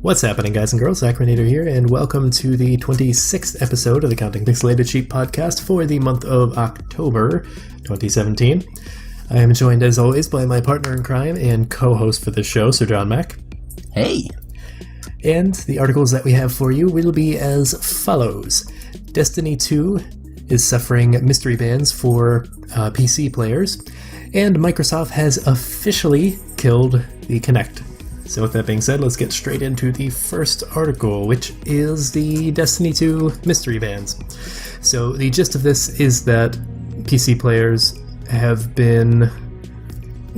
What's happening, guys and girls? Acrinator here, and welcome to the 26th episode of the Counting Pixelated Sheep podcast for the month of October 2017. I am joined, as always, by my partner in crime and co-host for the show, Sirjohnmac I. Hey! And the articles that we have for you will be as follows. Destiny 2 is suffering mystery bans for PC players, and Microsoft has officially killed the Kinect. So with that being said, let's get straight into the first article, which is the Destiny 2 mystery bans. So the gist of this is that PC players have been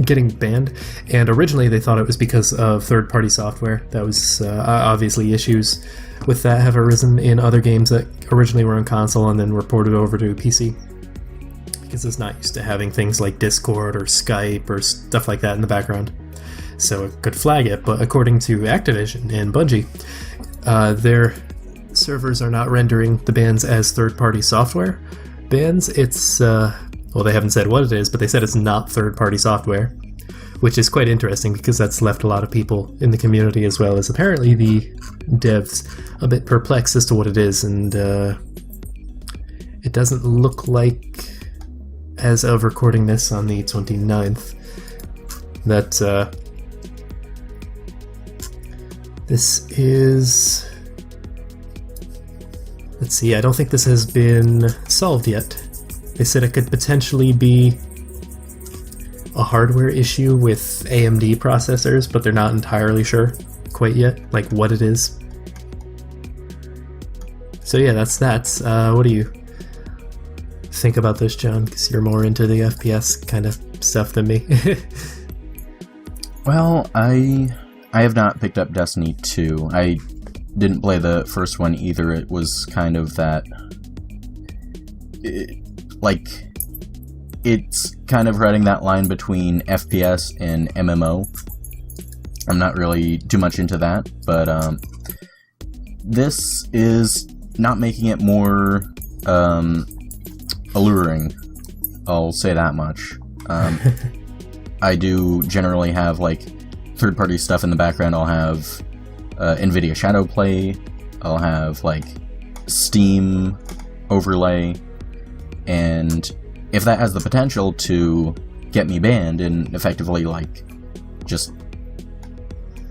getting banned, and originally they thought it was because of third-party software. That was obviously issues with that have arisen in other games that originally were on console and then were ported over to PC, because it's not used to having things like Discord or Skype or stuff like that in the background. So it could flag it, but according to Activision and Bungie, their servers are not rendering the bans as third-party software bans. It's, well, they haven't said what it is, but they said it's not third-party software, which is quite interesting because that's left a lot of people in the community, as well as apparently the devs, a bit perplexed as to what it is, and it doesn't look like, as of recording this on the 29th, that this is... Let's see, I don't think this has been solved yet. They said it could potentially be a hardware issue with AMD processors, but they're not entirely sure quite yet, like what it is. So yeah, that's that. What do you think about this, John? Because you're more into the FPS kind of stuff than me. Well, I have not picked up Destiny 2. I didn't play the first one either. It was kind of that... it's kind of riding that line between FPS and MMO. I'm not really too much into that, but this is not making it more alluring. I'll say that much. I do generally have, like, third-party stuff in the background. I'll have NVIDIA Shadowplay, I'll have, like, Steam overlay, and if that has the potential to get me banned and effectively, like, just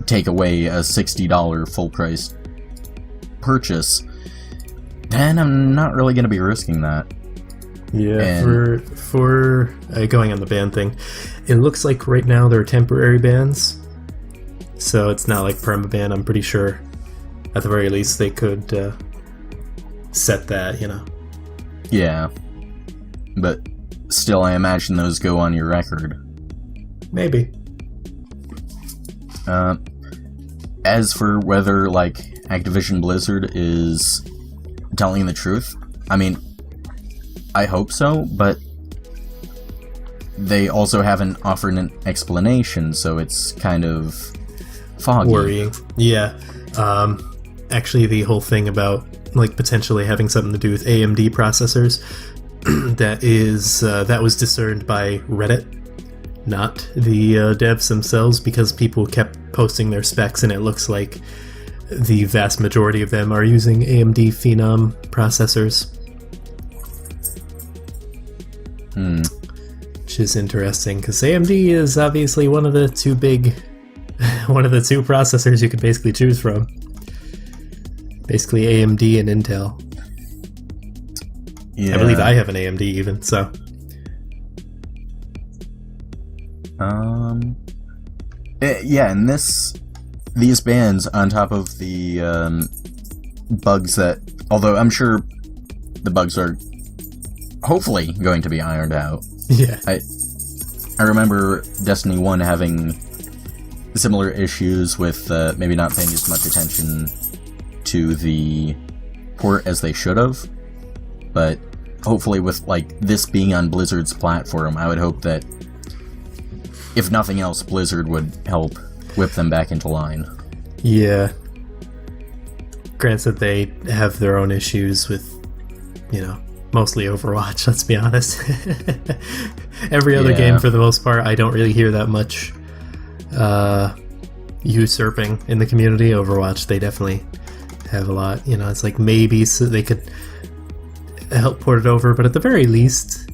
take away a $60 full-price purchase, then I'm not really going to be risking that. Yeah, and for going on the ban thing, it looks like right now there are temporary bans, so it's not like permaban. I'm pretty sure at the very least they could set that, you know. Yeah. But still, I imagine those go on your record. Maybe. As for whether, like, Activision Blizzard is telling the truth, I mean, I hope so, but they also haven't offered an explanation, so it's kind of foggy. Worrying. Yeah. Actually, the whole thing about, like, potentially having something to do with AMD processors, that was discerned by Reddit, not the devs themselves, because people kept posting their specs, and it looks like the vast majority of them are using AMD Phenom processors. Which is interesting, because AMD is obviously one of the two processors you could basically choose from. Basically AMD and Intel. Yeah. I believe I have an AMD even, so. Yeah, and these bans on top of the bugs that, although I'm sure the bugs are hopefully going to be ironed out. Yeah. I remember Destiny 1 having similar issues with maybe not paying as much attention to the port as they should have, but hopefully with, like, this being on Blizzard's platform, I would hope that, if nothing else, Blizzard would help whip them back into line. Yeah. Granted, they have their own issues with, you know, mostly Overwatch, let's be honest. Every other game, for the most part, I don't really hear that much usurping in the community. Overwatch, they definitely have a lot. You know, it's like maybe so they could help port it over, but at the very least,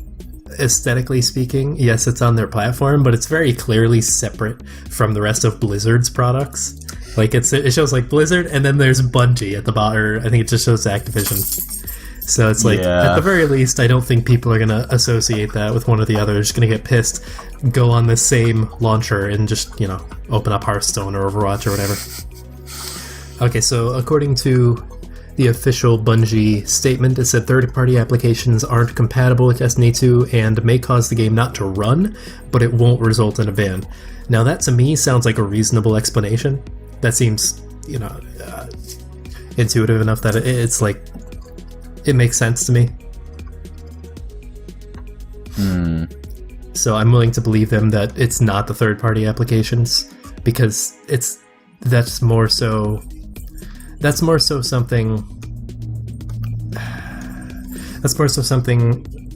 aesthetically speaking, yes, it's on their platform, but it's very clearly separate from the rest of Blizzard's products. Like it shows like Blizzard, and then there's Bungie at the bottom, or I think it just shows Activision. So it's like, at the very least, I don't think people are going to associate that with one or the other. They're just going to get pissed, go on the same launcher, and just, you know, open up Hearthstone or Overwatch or whatever. Okay, so according to the official Bungie statement, it said third-party applications aren't compatible with Destiny 2 and may cause the game not to run, but it won't result in a ban. Now that, to me, sounds like a reasonable explanation. That seems, you know, intuitive enough that it's like, it makes sense to me. So I'm willing to believe them that it's not the third-party applications, because that's more so something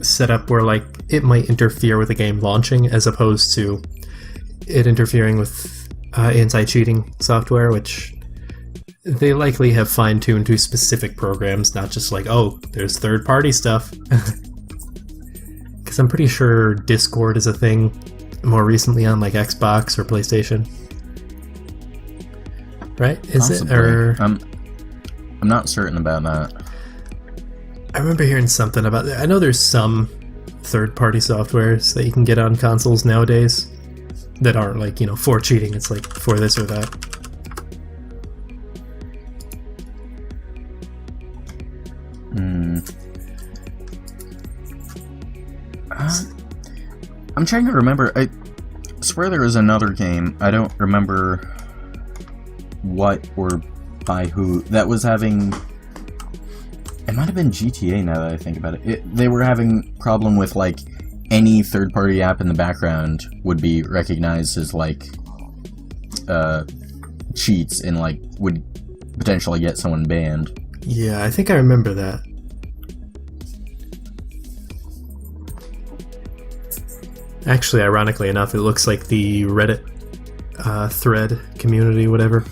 set up where, like, it might interfere with the game launching as opposed to it interfering with anti-cheating software, which they likely have fine-tuned to specific programs, not just like, oh, there's third-party stuff. Because I'm pretty sure Discord is a thing more recently on, like, Xbox or PlayStation. Right? Is Possibly. It? Or I'm not certain about that. I remember hearing something about that. I know there's some third-party softwares that you can get on consoles nowadays that aren't, like, you know, for cheating. It's like for this or that. I'm trying to remember. I swear there was another game. I don't remember what or by who that was having. It might have been GTA now that I think about it. They were having problem with, like, any third-party app in the background would be recognized as, like, cheats and, like, would potentially get someone banned. Yeah, I think I remember that. Actually, ironically enough, it looks like the Reddit thread community, whatever,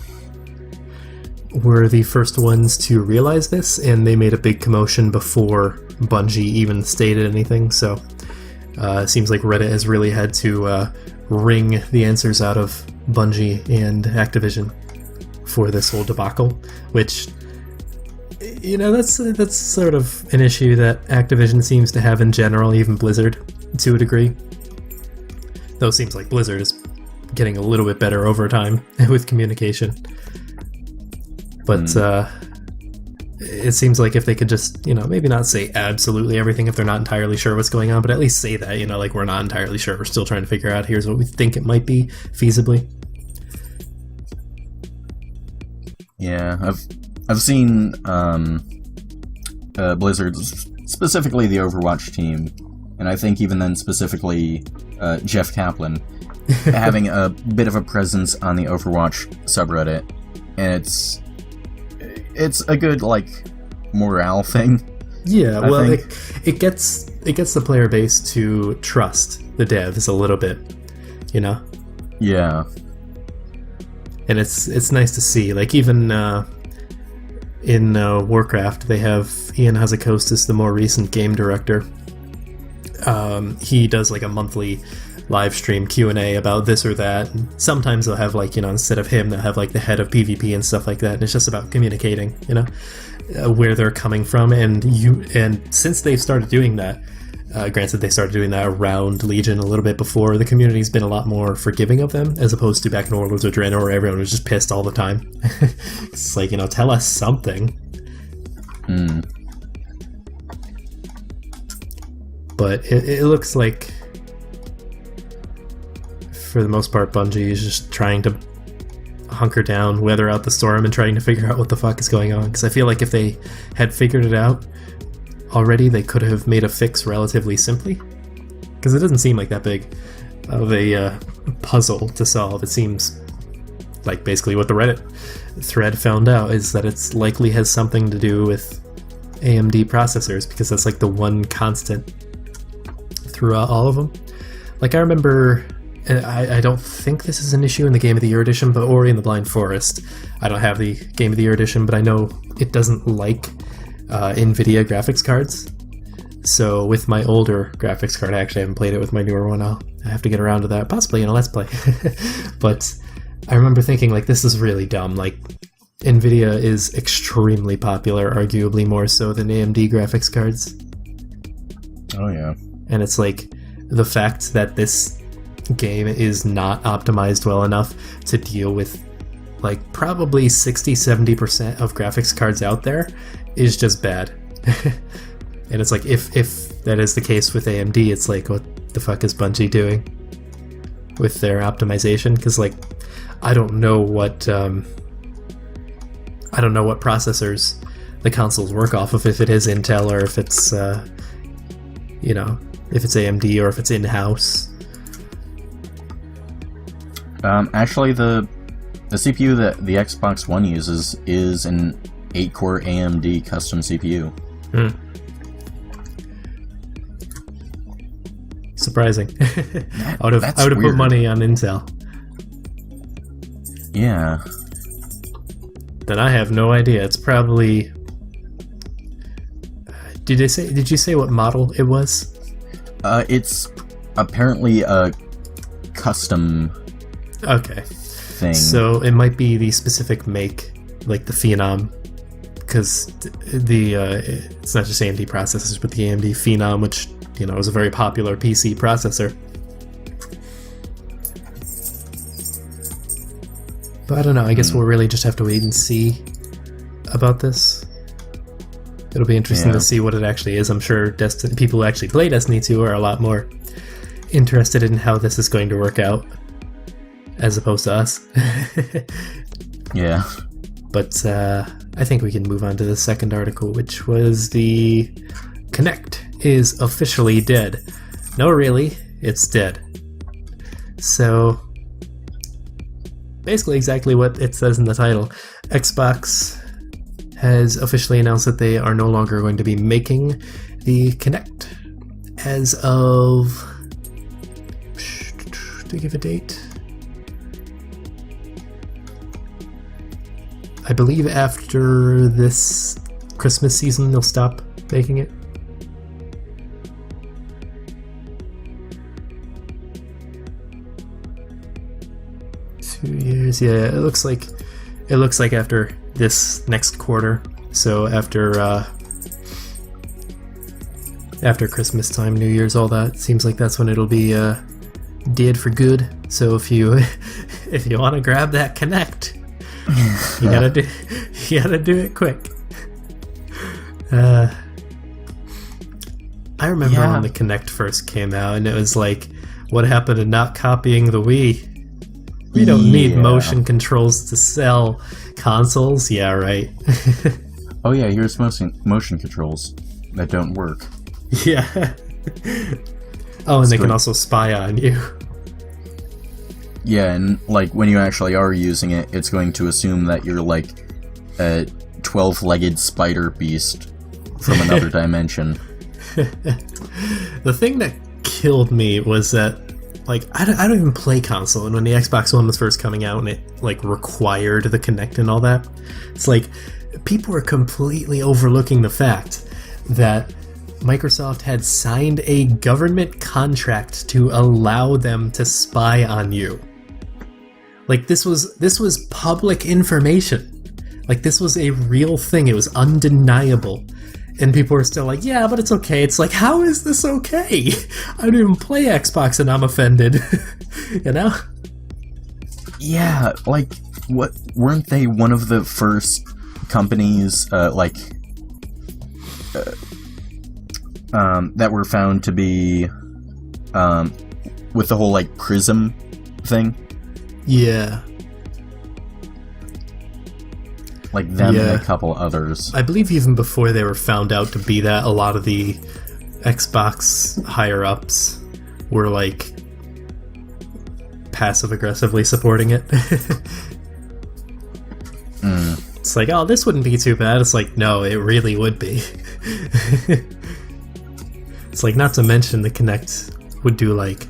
were the first ones to realize this, and they made a big commotion before Bungie even stated anything, so it seems like Reddit has really had to wring the answers out of Bungie and Activision for this whole debacle, which, you know, that's sort of an issue that Activision seems to have in general, even Blizzard, to a degree. Though it seems like Blizzard is getting a little bit better over time with communication. But it seems like if they could just, you know, maybe not say absolutely everything if they're not entirely sure what's going on, but at least say that, you know, like, we're not entirely sure, we're still trying to figure out, here's what we think it might be, feasibly. Yeah, I've seen Blizzard, specifically the Overwatch team, and I think even then specifically Jeff Kaplan, having a bit of a presence on the Overwatch subreddit, and it's a good, like, morale thing. Yeah, well, it gets the player base to trust the devs a little bit, you know? Yeah. And it's nice to see. Like, even in Warcraft, they have Ian Hazzikostas, the more recent game director. He does, like, a monthly live stream Q&A about this or that. And sometimes they'll have, like, you know, instead of him, they'll have, like, the head of PvP and stuff like that. And it's just about communicating, you know, where they're coming from. And since they've started doing that, granted, they started doing that around Legion a little bit before, the community's been a lot more forgiving of them, as opposed to back in Warlords of Draenor, where everyone was just pissed all the time. It's like, you know, tell us something. But it looks like, for the most part, Bungie is just trying to hunker down, weather out the storm, and trying to figure out what the fuck is going on. Because I feel like if they had figured it out already, they could have made a fix relatively simply. Because it doesn't seem like that big of a puzzle to solve. It seems like basically what the Reddit thread found out is that it's likely has something to do with AMD processors, because that's like the one constant throughout all of them. Like, I remember and I don't think this is an issue in the Game of the Year edition, but Ori and the Blind Forest. I don't have the Game of the Year edition, but I know it doesn't like NVIDIA graphics cards. So with my older graphics card, I actually haven't played it with my newer one. I have to get around to that, possibly in a Let's Play. But I remember thinking, like, this is really dumb. Like, NVIDIA is extremely popular, arguably more so than AMD graphics cards. Oh, yeah. And it's like, the fact that this game is not optimized well enough to deal with, like, probably 60-70% of graphics cards out there is just bad. And it's like, if that is the case with AMD, it's like, what the fuck is Bungie doing with their optimization? Because, like, I don't know what processors the consoles work off of, if it is Intel or if it's if it's AMD or if it's in-house. Actually, the CPU that the Xbox One uses is an 8-core AMD custom CPU. Surprising. I would have put money on Intel. Yeah. Then I have no idea. It's probably. Did you say what model it was? It's apparently a custom. Okay. Thing. So it might be the specific make, like the Phenom, because it's not just AMD processors, but the AMD Phenom, which is a very popular PC processor. But I don't know. I guess we'll really just have to wait and see about this. It'll be interesting to see what it actually is. I'm sure people who actually play Destiny 2 are a lot more interested in how this is going to work out, as opposed to us. Yeah. But I think we can move on to the second article, which was the Kinect is officially dead. No, really, it's dead. So, basically exactly what it says in the title. Xbox has officially announced that they are no longer going to be making the Kinect as of... to give a date? I believe after this Christmas season they'll stop making it. Years, yeah. It looks like after this next quarter. So after Christmas time, New Year's, all that, seems like that's when it'll be dead for good. So if you want to grab that Kinect, you gotta do it quick. I remember when the Kinect first came out, and it was like, what happened to not copying the Wii? We don't need motion controls to sell consoles. Yeah, right. Oh yeah, here's motion controls that don't work. Yeah. Oh, and they can also spy on you. Yeah, and like when you actually are using it, it's going to assume that you're like a 12-legged spider beast from another dimension. The thing that killed me was that, like, I don't even play console, and when the Xbox One was first coming out and it, like, required the Kinect and all that, it's like, people were completely overlooking the fact that Microsoft had signed a government contract to allow them to spy on you. Like, this was public information. Like, this was a real thing. It was undeniable. And people are still like, yeah, but it's okay. It's like, how is this okay? I don't even play Xbox and I'm offended. You know? Yeah, like, what weren't they one of the first companies, that were found to be, with the whole, like, Prism thing? Yeah. Like them and a couple others. I believe even before they were found out to be that, a lot of the Xbox higher-ups were, like, passive-aggressively supporting it. It's like, oh, this wouldn't be too bad. It's like, no, it really would be. It's like, not to mention the Kinect would do, like,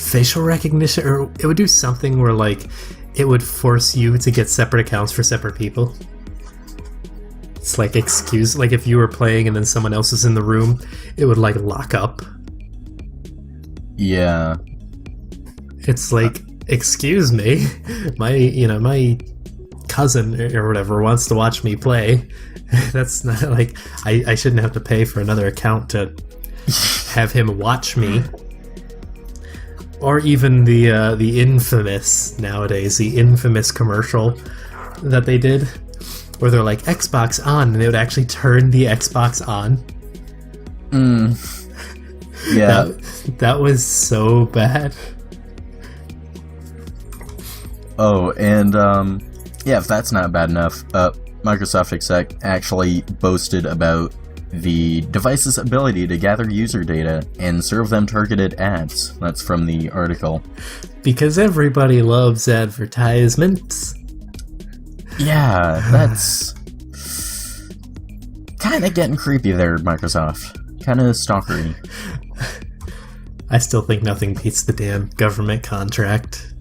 facial recognition, or it would do something where like it would force you to get separate accounts for separate people. It's like like if you were playing and then someone else was in the room, it would like lock up. Yeah. It's like, excuse me, my cousin or whatever wants to watch me play. That's not like I shouldn't have to pay for another account to have him watch me. Or even the infamous nowadays, the infamous commercial that they did, where they're like Xbox on, and they would actually turn the Xbox on. Yeah. That was so bad. Oh, and yeah, if that's not bad enough, Microsoft exec actually boasted about the device's ability to gather user data and serve them targeted ads. That's from the article. Because everybody loves advertisements. Yeah, that's kind of getting creepy there, Microsoft. Kind of stalkery. I still think nothing beats the damn government contract.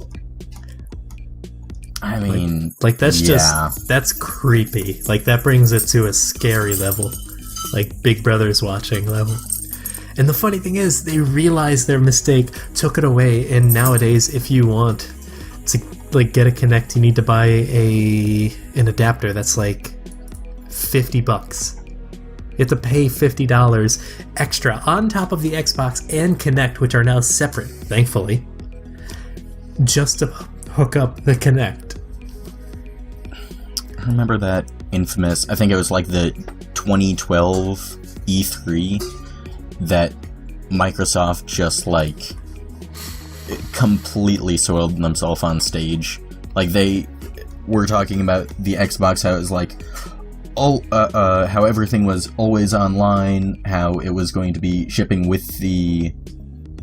I mean... Like that's creepy. Like, that brings it to a scary level. Like, Big Brother's watching level. And the funny thing is, they realized their mistake, took it away, and nowadays, if you want to, like, get a Kinect, you need to buy an adapter that's, like, $50. You have to pay $50 extra on top of the Xbox and Kinect, which are now separate, thankfully, just to hook up the Kinect. I remember that infamous, I think it was like the 2012 E3 that Microsoft just like completely soiled themselves on stage. Like, they were talking about the Xbox, how it was like, how everything was always online, how it was going to be shipping with the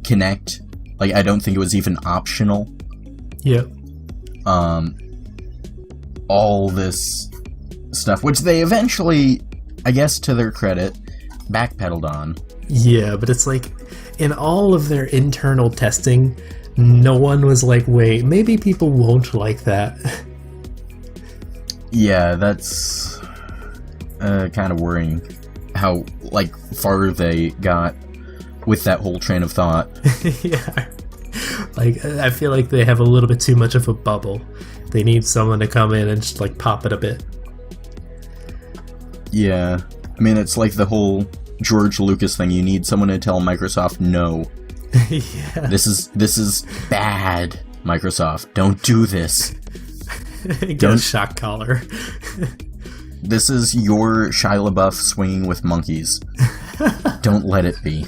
Kinect. Like, I don't think it was even optional. Yep. All this stuff, which they eventually, I guess to their credit, backpedaled on. Yeah, but it's like, in all of their internal testing, no one was like, wait, maybe people won't like that. Yeah, that's kind of worrying how, like, far they got with that whole train of thought. Yeah. Like, I feel like they have a little bit too much of a bubble. They need someone to come in and just, like, pop it a bit. Yeah. I mean, it's like the whole George Lucas thing. You need someone to tell Microsoft no. Yeah. This is bad, Microsoft. Don't do this. Get a shock collar. This is your Shia LaBeouf swinging with monkeys. Don't let it be.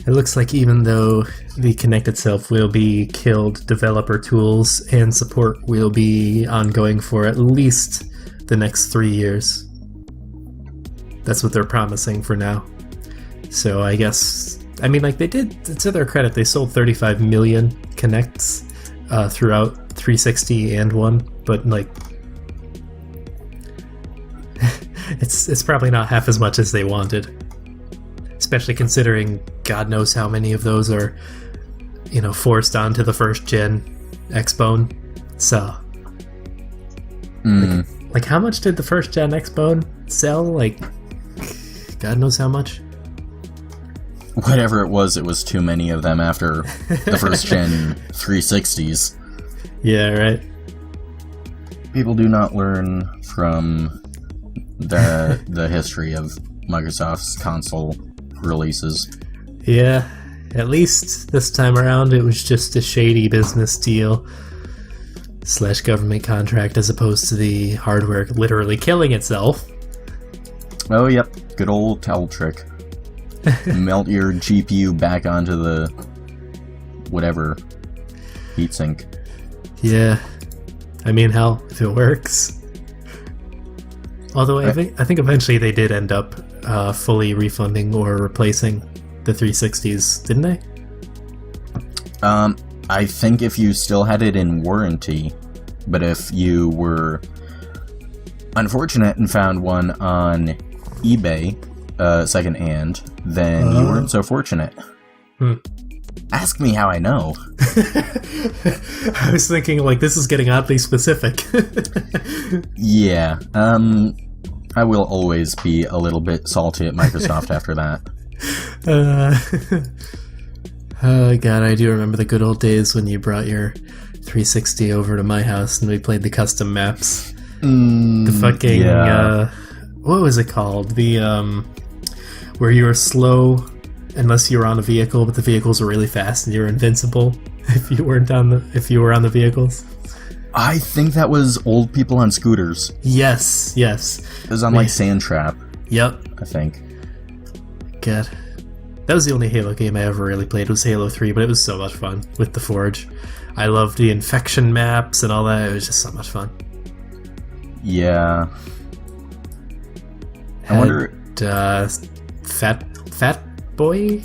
It looks like even though the Kinect itself will be killed, developer tools and support will be ongoing for at least the next 3 years. That's what they're promising for now. So I guess, I mean, like, they did, to their credit, they sold 35 million Kinects throughout 360 and One, but like, it's probably not half as much as they wanted. Especially considering God knows how many of those are, you know, forced onto the first gen Xbone. So, like how much did the first gen Xbone sell? Like, God knows how much. Whatever it was too many of them after the first gen 360s. Yeah, right. People do not learn from the history of Microsoft's console releases. Yeah, at least this time around it was just a shady business deal / government contract as opposed to the hardware literally killing itself. Oh, yep. Good old towel trick. Melt your GPU back onto the whatever heatsink. Yeah. I mean, hell, if it works. Although I think eventually they did end up fully refunding or replacing the 360s, didn't they? I think if you still had it in warranty, but if you were unfortunate and found one on eBay, secondhand, then you weren't so fortunate. Ask me how I know. I was thinking, like, this is getting oddly specific. Yeah, I will always be a little bit salty at Microsoft after that. Oh god, I do remember the good old days when you brought your 360 over to my house and we played the custom maps. The fucking, what was it called? The, where you were slow unless you were on a vehicle, but the vehicles were really fast and you were invincible if you were on the vehicles. I think that was Old People on Scooters. Yes. It was on, like, Sand Trap. Yep. I think. God. That was the only Halo game I ever really played, was Halo 3, but it was so much fun with the Forge. I loved the infection maps and all that. It was just so much fun. Yeah. I wonder... Fat Boy?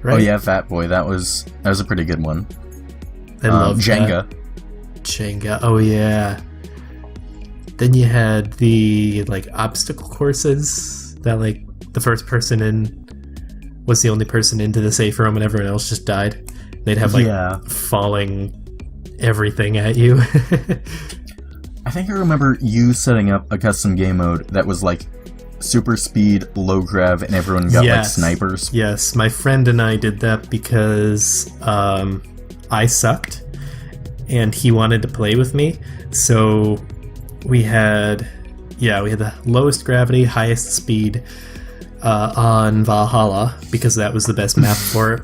Right? Oh yeah, Fat Boy. That was a pretty good one. I loved Jenga. Jenga. Oh yeah. Then you had the, like, obstacle courses that, like, the first person in was the only person into the safe room and everyone else just died. They'd have, like, falling everything at you. I think I remember you setting up a custom game mode that was, like, super speed, low grav, and everyone got, like, snipers. Yes, my friend and I did that because I sucked and he wanted to play with me. So we had the lowest gravity, highest speed on Valhalla because that was the best map for it.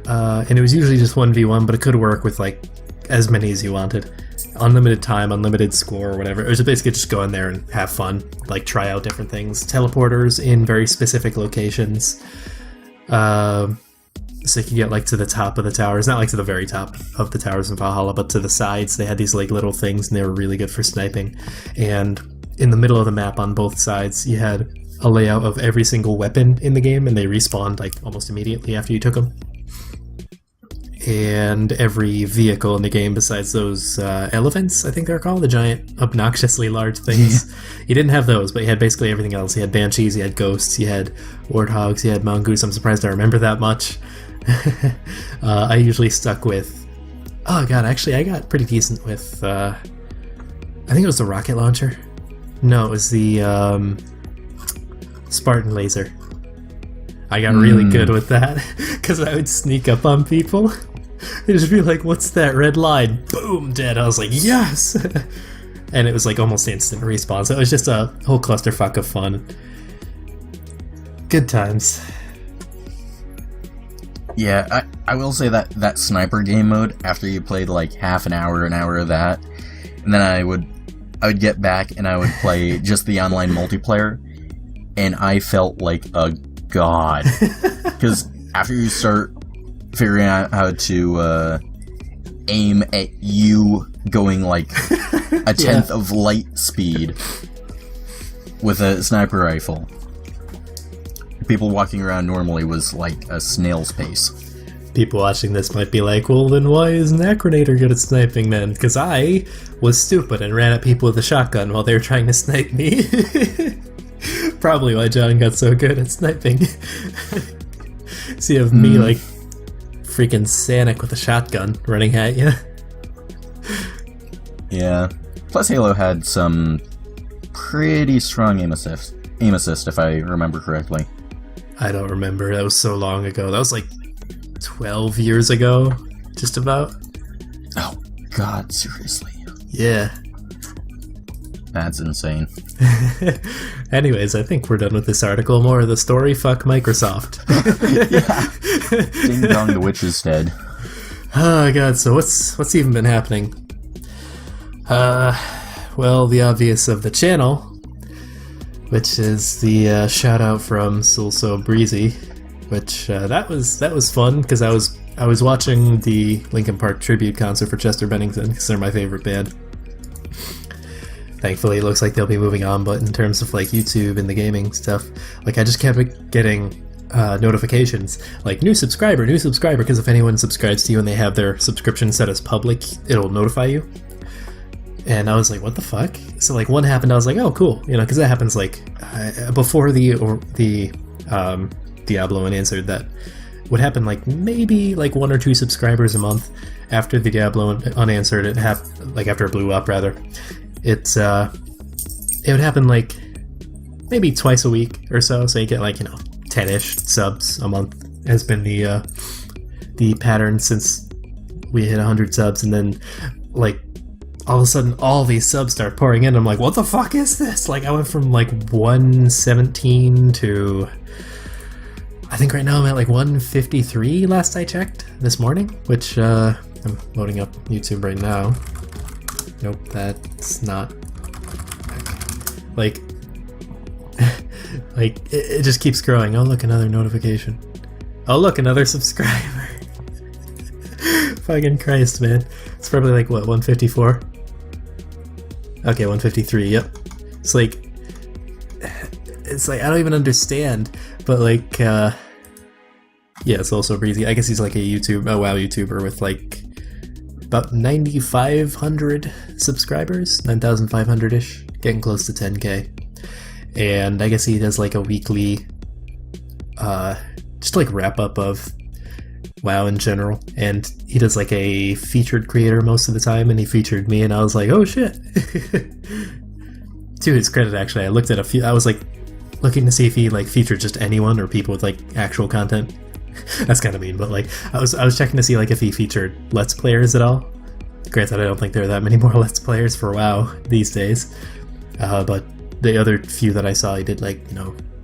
And it was usually just 1v1, but it could work with, like, as many as you wanted. Unlimited time, unlimited score, or whatever. It was basically just go in there and have fun, like, try out different things. Teleporters in very specific locations. So you could get, like, to the top of the towers. Not, like, to the very top of the towers in Valhalla, but to the sides. They had these, like, little things, and they were really good for sniping. And in the middle of the map on both sides, you had a layout of every single weapon in the game, and they respawned, like, almost immediately after you took them. And every vehicle in the game besides those elephants, I think they're called, the giant, obnoxiously large things. You didn't have those, but you had basically everything else. You had banshees, you had ghosts, you had warthogs, you had mongoose. I'm surprised I remember that much. I usually stuck with... Oh god, actually I got pretty decent with... I think it was the rocket launcher. No, it was the Spartan laser. I got really good with that, because I would sneak up on people. They'd just be like, what's that red line? Boom, dead. I was like, yes! And it was, like, almost instant respawn, so it was just a whole clusterfuck of fun. Good times. Yeah, I will say that sniper game mode, after you played, like, half an hour of that, and then I would get back and I would play just the online multiplayer, and I felt like a god. Because after you start figuring out how to aim at you going, like, a tenth of light speed with a sniper rifle, people walking around normally was like a snail's pace. People watching this might be like, well, then why isn't Acrinator good at sniping then? Because I was stupid and ran at people with a shotgun while they were trying to snipe me. Probably why John got so good at sniping. So you have me, like, freaking Sanic with a shotgun running at you. Yeah. Plus Halo had some pretty strong aim assist, if I remember correctly. I don't remember. That was so long ago. That was like 12 years ago, just about. Oh, God, seriously. Yeah. That's insane. Anyways, I think we're done with this article. More of the story. Fuck Microsoft. Yeah. Ding dong, the witch is dead. Oh, God. So what's even been happening? Well, the obvious of the channel, which is the shout out from Soul So Breezy, which that was fun because I was watching the Linkin Park tribute concert for Chester Bennington because they're my favorite band. Thankfully, it looks like they'll be moving on, but in terms of, like, YouTube and the gaming stuff, like, I just kept getting notifications like new subscriber, because if anyone subscribes to you and they have their subscription set as public, it'll notify you. And I was like, what the fuck? So like one happened, I was like, oh cool, because that happens like before the Diablo Unanswered. That would happen like maybe like 1 or 2 subscribers a month. After the Diablo Unanswered, it happened like after it blew up rather. It would happen like maybe twice a week or so. So you get like 10-ish subs a month has been the pattern since we hit 100 subs, and then like all of a sudden all these subs start pouring in. I'm like, what the fuck is this? Like I went from like 117 to I think right now I'm at like 153 last I checked this morning, which I'm loading up YouTube right now. Nope, that's not like like it just keeps growing. Oh look, another notification. Oh look, another subscriber. Fucking Christ, man. It's probably like what, 154? Okay, 153, yep. It's like I don't even understand, but like yeah, it's also breezy. I guess he's like a WoW YouTuber with like about 9,500 subscribers, 9,500-ish, getting close to 10k. And I guess he does like a weekly just like wrap up of WoW in general, and he does like a featured creator most of the time, and he featured me, and I was like, oh shit. To his credit, actually, I looked at a few. I was like looking to see if he like featured just anyone or people with like actual content. That's kind of mean, but like I was checking to see like if he featured Let's Players at all. Granted, I don't think there are that many more Let's Players for WoW these days, but the other few that I saw, he did like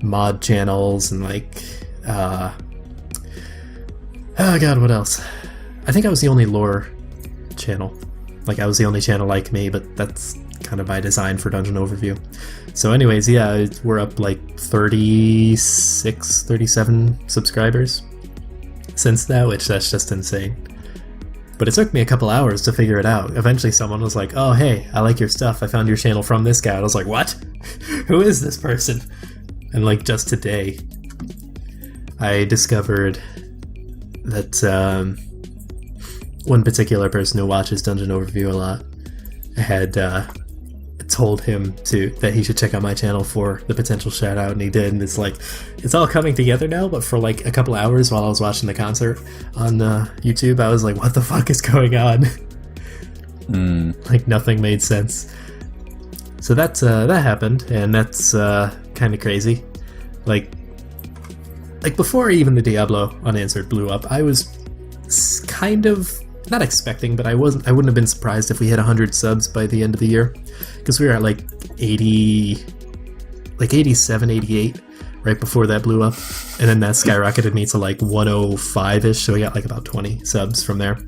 mod channels and like oh god, what else? I think I was the only lore channel. Like I was the only channel like me, but that's kind of by design for Dungeon Overview. So anyways, yeah, we're up like 36, 37 subscribers since that, which that's just insane. But it took me a couple hours to figure it out. Eventually someone was like, oh hey, I like your stuff, I found your channel from this guy. I was like, what? Who is this person? And like just today I discovered that one particular person who watches Dungeon Overview a lot had told him that he should check out my channel for the potential shout out, and he did. And it's all coming together now. But for like a couple hours while I was watching the concert on YouTube, I was like, what the fuck is going on? Like nothing made sense. So that happened, and that's kind of crazy. Like before even the Diablo Unanswered blew up, I was kind of not expecting, but I wouldn't have been surprised if we hit 100 subs by the end of the year, because we were at like 80, like 87, 88 right before that blew up, and then that skyrocketed me to like 105-ish, so we got like about 20 subs from there.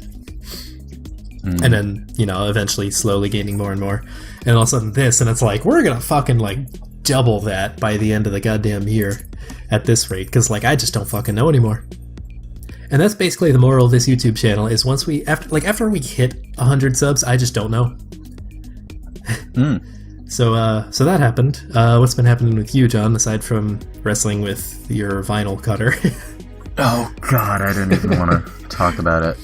And then, eventually slowly gaining more and more, and all of a sudden this, and it's like, we're gonna fucking like double that by the end of the goddamn year at this rate, because like I just don't fucking know anymore. And that's basically the moral of this YouTube channel, is once after we hit 100 subs, I just don't know. So that happened. What's been happening with you, John, aside from wrestling with your vinyl cutter? Oh god, I didn't even want to talk about it.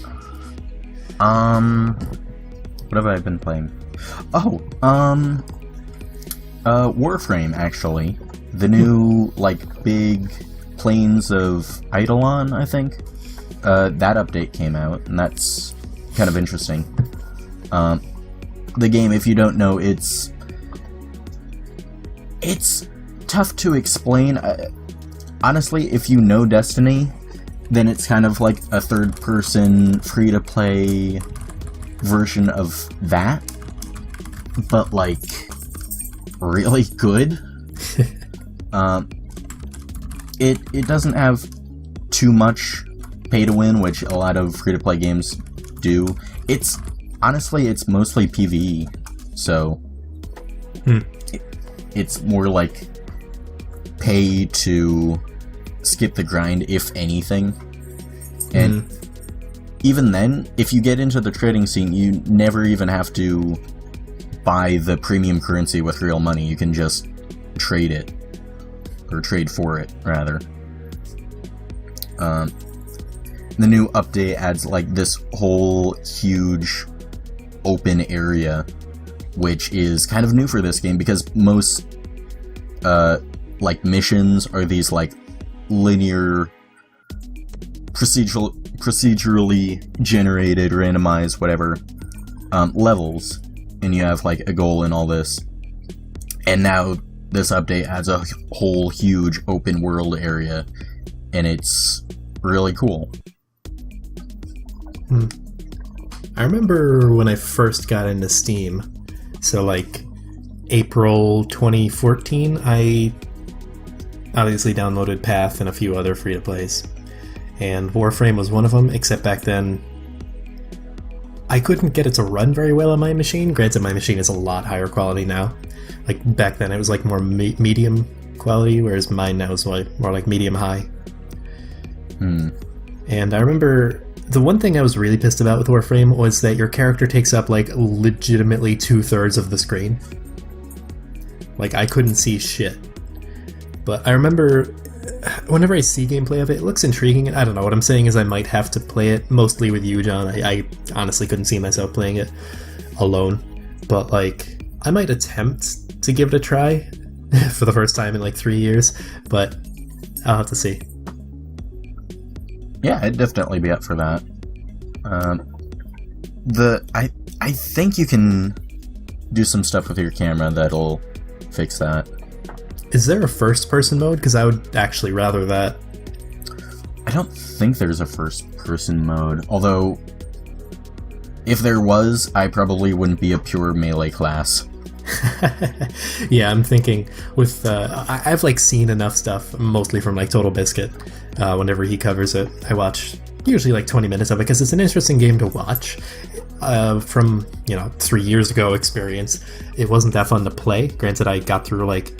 What have I been playing? Oh, Warframe, actually. The new, like, big Plains of Eidolon, I think. That update came out, and that's kind of interesting. The game, if you don't know, it's tough to explain. Honestly, if you know Destiny, then it's kind of like a third-person, free-to-play version of that, but, like, really good. It doesn't have too much pay-to-win, which a lot of free-to-play games do. It's mostly PvE, so it's more like pay to skip the grind, if anything. And even then, if you get into the trading scene, you never even have to buy the premium currency with real money. You can just trade it, or trade for it, rather. The new update adds like this whole huge open area which is kind of new for this game because most like missions are these like linear procedurally generated, randomized, whatever levels, and you have like a goal in all this. And now this update adds a whole huge open world area, and it's really cool. I remember when I first got into Steam, so like April 2014, I obviously downloaded Path and a few other free-to-plays, and Warframe was one of them, except back then I couldn't get it to run very well on my machine. Granted, my machine is a lot higher quality now. Like back then it was like more medium quality, whereas mine now is more like medium-high. And I remember the one thing I was really pissed about with Warframe was that your character takes up like legitimately 2/3 of the screen. Like I couldn't see shit. But I remember whenever I see gameplay of it, it looks intriguing. I don't know, what I'm saying is I might have to play it mostly with you, John. I honestly couldn't see myself playing it alone. But like, I might attempt to give it a try for the first time in like 3 years, but I'll have to see. Yeah, I'd definitely be up for that. I think you can do some stuff with your camera that'll fix that. Is there a first-person mode? Because I would actually rather that. I don't think there's a first-person mode, although if there was, I probably wouldn't be a pure melee class. Yeah, I'm thinking with I've like seen enough stuff, mostly from like Total Biscuit. Whenever he covers it, I watch usually like 20 minutes of it because it's an interesting game to watch. From 3 years ago experience, it wasn't that fun to play. Granted, I got through like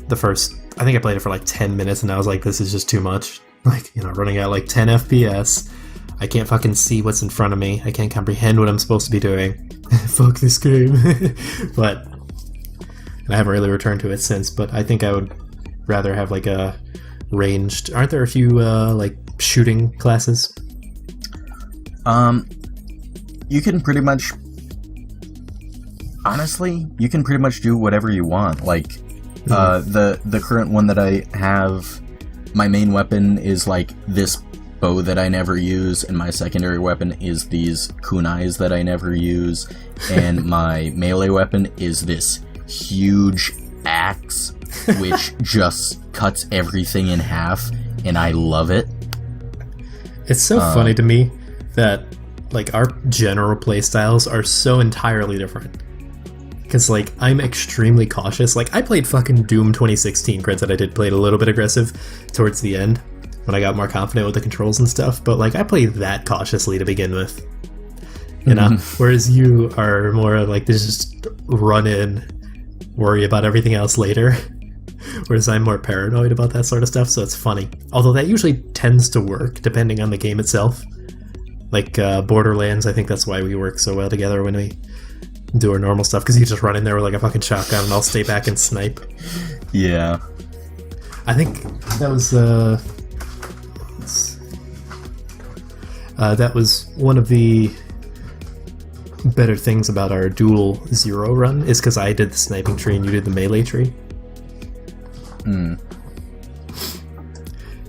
the first, I think I played it for like 10 minutes and I was like, this is just too much. Like, running at like 10 FPS. I can't fucking see what's in front of me. I can't comprehend what I'm supposed to be doing. Fuck this game. But I haven't really returned to it since, but I think I would rather have like a ranged... Aren't there a few like shooting classes? You can pretty much... Honestly, you can pretty much do whatever you want. Like, the current one that I have, my main weapon is like this bow that I never use, and my secondary weapon is these kunais that I never use, and my melee weapon is this huge axe which just cuts everything in half, and I love it. It's so funny to me that like our general play styles are so entirely different. Because, like, I'm extremely cautious. Like, I played fucking Doom 2016. Granted, I did play it a little bit aggressive towards the end when I got more confident with the controls and stuff. But, like, I played that cautiously to begin with. You know? Whereas you are more like, just run in, worry about everything else later. Whereas I'm more paranoid about that sort of stuff, so it's funny. Although that usually tends to work, depending on the game itself. Like, Borderlands, I think that's why we work so well together when we do our normal stuff, because you just run in there with like a fucking shotgun and I'll stay back and snipe. Yeah. I think that was one of the better things about our dual zero run, is because I did the sniping tree and you did the melee tree.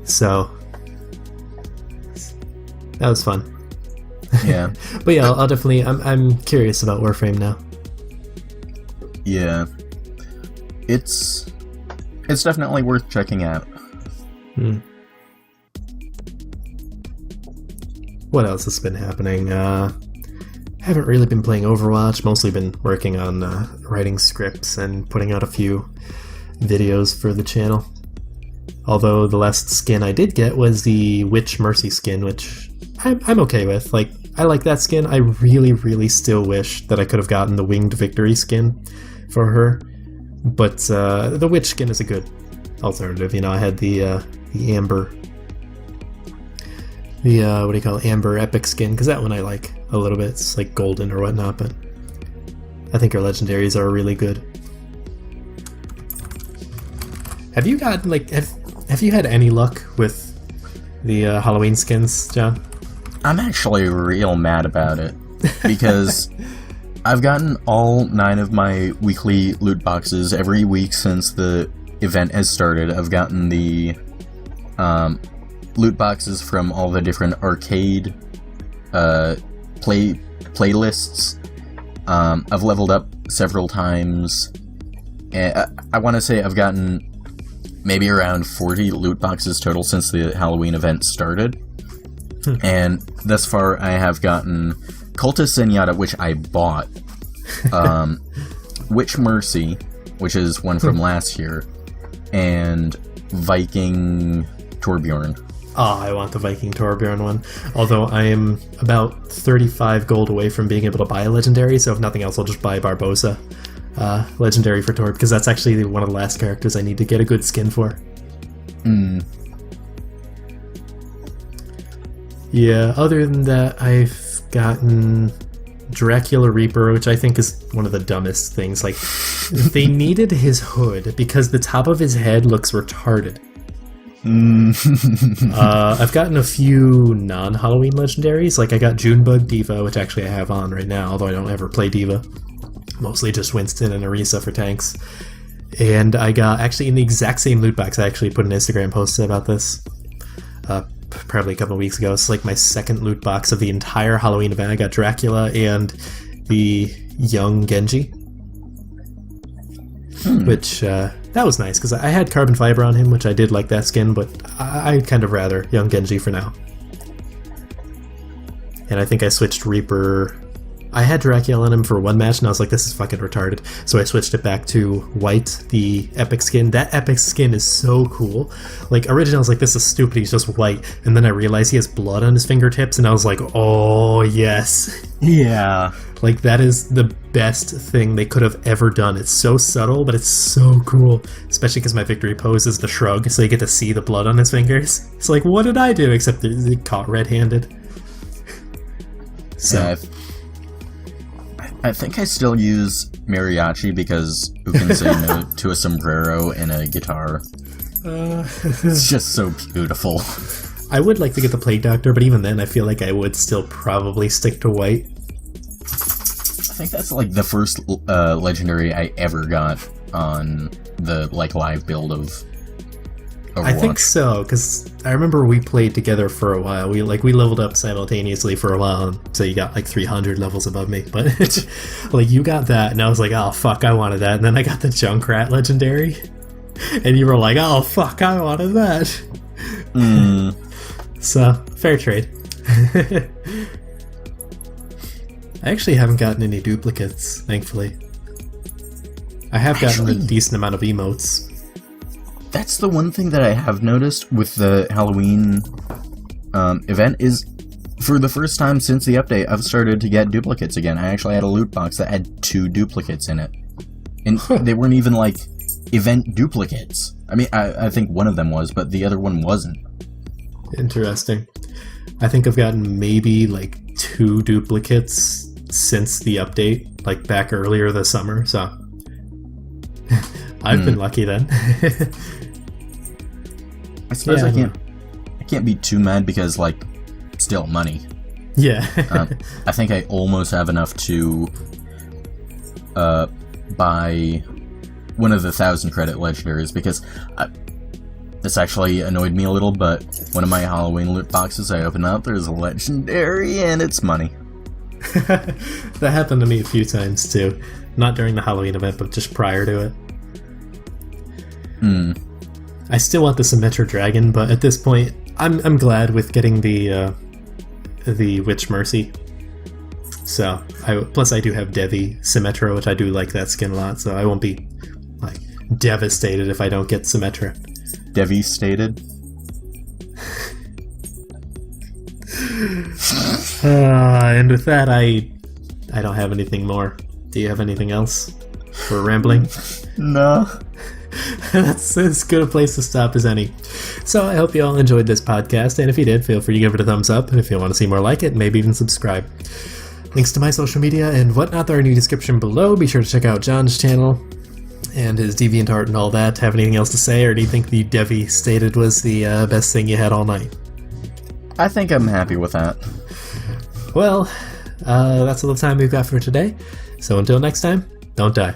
So that was fun. Yeah. But yeah, I'll definitely... I'm curious about Warframe now. Yeah. It's definitely worth checking out. What else has been happening? Haven't really been playing Overwatch. Mostly been working on writing scripts and putting out a few videos for the channel. Although the last skin I did get was the Witch Mercy skin, which I'm okay with. Like, I like that skin. I really, really still wish that I could have gotten the Winged Victory skin for her. But the Witch skin is a good alternative. I had the Amber... what do you call it? Amber Epic skin, because that one I like a little bit. It's like golden or whatnot, but I think her legendaries are really good. Have you got, like... Have you had any luck with the Halloween skins, John? I'm actually real mad about it, because I've gotten all 9 of my weekly loot boxes every week since the event has started. I've gotten the loot boxes from all the different arcade playlists. I've leveled up several times. And I want to say I've gotten maybe around 40 loot boxes total since the Halloween event started. And thus far I have gotten Cultist Zenyatta, which I bought, Witch Mercy, which is one from last year, and Viking Torbjorn. Oh, I want the Viking Torbjorn one. Although I am about 35 gold away from being able to buy a legendary, so if nothing else, I'll just buy Barbosa legendary for Torb, because that's actually one of the last characters I need to get a good skin for. Yeah, other than that, I've gotten Dracula Reaper, which I think is one of the dumbest things. Like, they needed his hood because the top of his head looks retarded. I've gotten a few non-Halloween legendaries. Like, I got Junebug Diva, which actually I have on right now, although I don't ever play Diva. Mostly just Winston and Orisa for tanks. And I got, actually, in the exact same loot box, I actually put an Instagram post about this. Probably a couple of weeks ago. It's like my second loot box of the entire Halloween event. I got Dracula and the young Genji. Which, that was nice, because I had carbon fiber on him, which I did like that skin, but I'd kind of rather young Genji for now. And I think I switched Reaper. I had Dracula on him for one match, and I was like, this is fucking retarded. So I switched it back to white, the epic skin. That epic skin is so cool. Like, originally I was like, this is stupid, he's just white. And then I realized he has blood on his fingertips, and I was like, oh, yes. Yeah. Like, that is the best thing they could have ever done. It's so subtle, but it's so cool. Especially because my victory pose is the shrug, so you get to see the blood on his fingers. It's like, what did I do? Except they caught red-handed. So... Yeah, I think I still use Mariachi because who can say no to a sombrero and a guitar? It's just so beautiful. I would like to get the Plague Doctor, but even then I feel like I would still probably stick to white. I think that's like the first legendary I ever got on the like live build of Overwatch. I think so, because I remember we played together for a while. We leveled up simultaneously for a while, so you got like 300 levels above me. But like you got that, and I was like, oh fuck, I wanted that. And then I got the Junkrat legendary, and you were like, oh fuck, I wanted that. So fair trade. I actually haven't gotten any duplicates, thankfully. I have gotten a decent amount of emotes. That's the one thing that I have noticed with the Halloween event is, for the first time since the update, I've started to get duplicates again. I actually had a loot box that had 2 duplicates in it. And they weren't even, like, event duplicates. I mean, I think one of them was, but the other one wasn't. Interesting. I think I've gotten maybe, like, 2 duplicates since the update, like, back earlier this summer, so... I've been lucky then. I suppose I can't be too mad because, like, still money. Yeah. I think I almost have enough to buy one of the 1,000 credit legendaries, because this actually annoyed me a little, but one of my Halloween loot boxes I opened up, there's a legendary and it's money. That happened to me a few times too. Not during the Halloween event, but just prior to it. I still want the Symmetra Dragon, but at this point, I'm glad with getting the Witch Mercy. So, plus I do have Devi Symmetra, which I do like that skin a lot, so I won't be, like, devastated if I don't get Symmetra. Devastated? And with that, I don't have anything more. Do you have anything else? We're rambling? No. That's as good a place to stop as any. So I hope you all enjoyed this podcast, and if you did, feel free to give it a thumbs up, and if you want to see more like it, maybe even subscribe. Links to my social media and whatnot are in the description below. Be sure to check out John's channel and his DeviantArt and all that. Have anything else to say, or do you think the Devi stated was the best thing you had all night? I think I'm happy with that. Well, that's all the time we've got for today. So until next time, don't die.